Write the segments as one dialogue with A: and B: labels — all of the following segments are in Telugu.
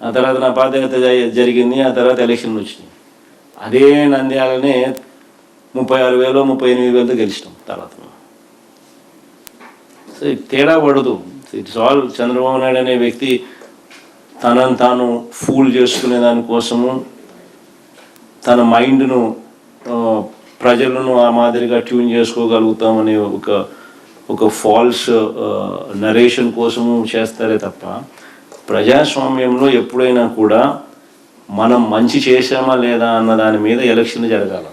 A: ఆ తర్వాత నా పాదయాత్ర జరిగింది, ఆ తర్వాత ఎలక్షన్లు వచ్చినాయి. అదే నంద్యాలనే 36,000 38,000తో గెలిచినాం తర్వాత. సో తేడా పడదు. ఇట్స్ ఆల్ చంద్రబాబు నాయుడు అనే వ్యక్తి తనను తాను ఫూల్ చేసుకునే దానికోసము తన మైండ్ను ప్రజలను ఆ మాదిరిగా ట్యూన్ చేసుకోగలుగుతామనే ఒక ఫాల్స్ నరేషన్ కోసము చేస్తారే తప్ప ప్రజాస్వామ్యంలో ఎప్పుడైనా కూడా మనం మంచి చేశామా లేదా అన్న దాని మీద ఎలక్షన్ జరగాల.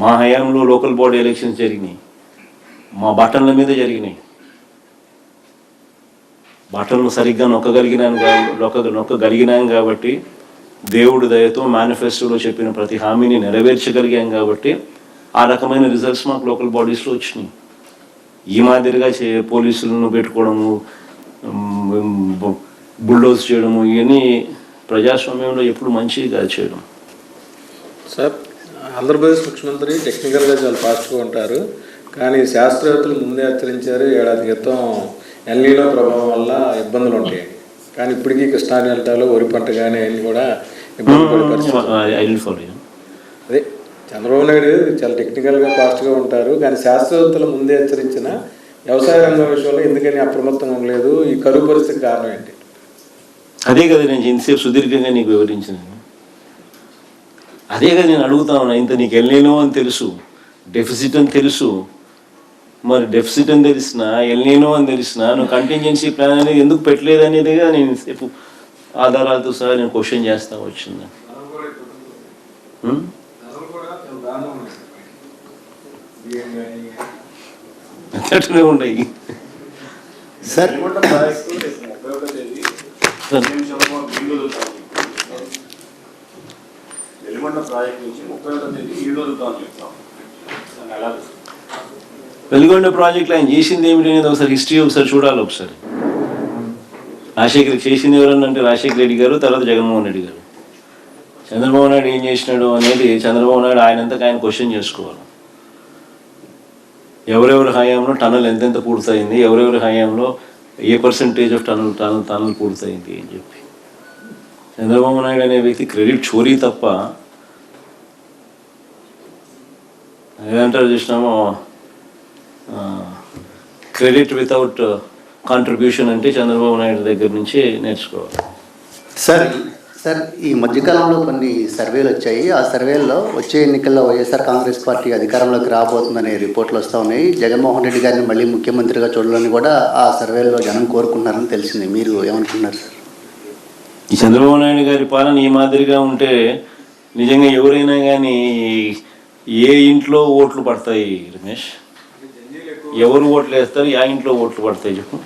A: మా హయాంలో లోకల్ బాడీ ఎలక్షన్స్ జరిగినాయి, మా బటన్ల మీద జరిగినాయి. బటన్లు సరిగ్గా నొక్కగలిగినాం కాబట్టి దేవుడి దయతో మేనిఫెస్టోలో చెప్పిన ప్రతి హామీని నెరవేర్చగలిగాం కాబట్టి ఆ రకమైన రిజల్ట్స్ మాకు లోకల్ బాడీస్లో వచ్చినాయి. ఈ మాదిరిగా పోలీసులను పెట్టుకోవడము, బుల్డోజ్ చేయడము, ఇవన్నీ ప్రజాస్వామ్యంలో ఎప్పుడు మంచిగా చేయడం.
B: సార్, ఆంధ్రప్రదేశ్ ముఖ్యమంత్రి టెక్నికల్గా చాలా ఫాస్ట్గా ఉంటారు, కానీ శాస్త్రవేత్తలు ముందే హెచ్చరించారు ఏడాది క్రితం ఎల్నీలో ప్రభావం వల్ల ఇబ్బందులు ఉంటాయి. కానీ ఇప్పటికీ కృష్ణా డెల్టాలో వరి పంట కానీ అన్నీ కూడా ఇబ్బంది పడే పరిస్థితి. అదే చంద్రబాబు నాయుడు చాలా టెక్నికల్గా ఫాస్ట్గా ఉంటారు, కానీ శాస్త్రవేత్తలు ముందే హెచ్చరించిన వ్యవసాయ రంగం విషయంలో ఎందుకని అప్రమత్తంగా ఉండలేదు? ఈ కరువు పరిస్థితికి కారణం ఏంటి?
A: అదే కదా నేను ఇంతసేపు సుదీర్ఘంగా నీకు వివరించాను. అదే కదా నేను అడుగుతా ఉన్నా. ఇంత నీకు ఎల్నీనో అని తెలుసు, డెఫిసిట్ అని తెలుసు, మరి డెఫిసిట్ అని తెలిసిన ఎల్నీనో అని తెలిసిన నువ్వు కంటింజెన్సీ ప్లాన్ అనేది ఎందుకు పెట్టలేదు అనేదిగా నేను సేపు ఆధారాలతో సహా నేను క్వశ్చన్ చేస్తా వచ్చింది. అట్లనే ఉన్నాయి
C: సార్.
A: వెలుగొండ ప్రాజెక్టులో ఆయన చేసింది ఏమిటి అనేది ఒకసారి హిస్టరీ ఒకసారి చూడాలి. ఒకసారి రాజశేఖర్ చేసింది ఎవరన్నంటే రాజశేఖర రెడ్డి గారు, తర్వాత జగన్మోహన్ రెడ్డి గారు. చంద్రబాబు నాయుడు ఏం చేసినాడు అనేది చంద్రబాబు నాయుడు ఆయనంతకు ఆయన క్వశ్చన్ చేసుకోవాలి. ఎవరెవరి హయాంలో టనల్ ఎంతెంత పూర్తయింది, ఎవరెవరి హయాంలో ఏ పర్సంటేజ్ ఆఫ్ టనల్ పూర్తయింది అని చెప్పి. చంద్రబాబు నాయుడు అనే వ్యక్తి క్రెడిట్ చోరీ తప్ప ఏదంటారు చూసినామో క్రెడిట్ వితౌట్ కాంట్రిబ్యూషన్ అంటే చంద్రబాబు నాయుడు దగ్గర నుంచి నేర్చుకోవాలి.
C: సార్ ఈ మధ్యకాలంలో కొన్ని సర్వేలు వచ్చాయి. ఆ సర్వేల్లో వచ్చే ఎన్నికల్లో వైఎస్ఆర్ కాంగ్రెస్ పార్టీ అధికారంలోకి రాబోతుందనే రిపోర్ట్లు వస్తూ ఉన్నాయి. జగన్మోహన్ రెడ్డి గారిని మళ్ళీ ముఖ్యమంత్రిగా చూడాలని కూడా ఆ సర్వేల్లో జనం కోరుకుంటున్నారని తెలిసింది. మీరు ఏమనుకుంటున్నారు సార్?
A: ఈ చంద్రబాబు నాయుడు గారి పాలన ఈ మాదిరిగా ఉంటే నిజంగా ఎవరైనా కానీ ఏ ఇంట్లో ఓట్లు పడతాయి రమేష్? ఎవరు ఓట్లు వేస్తారు? ఆ ఇంట్లో ఓట్లు పడతాయి చెప్పు.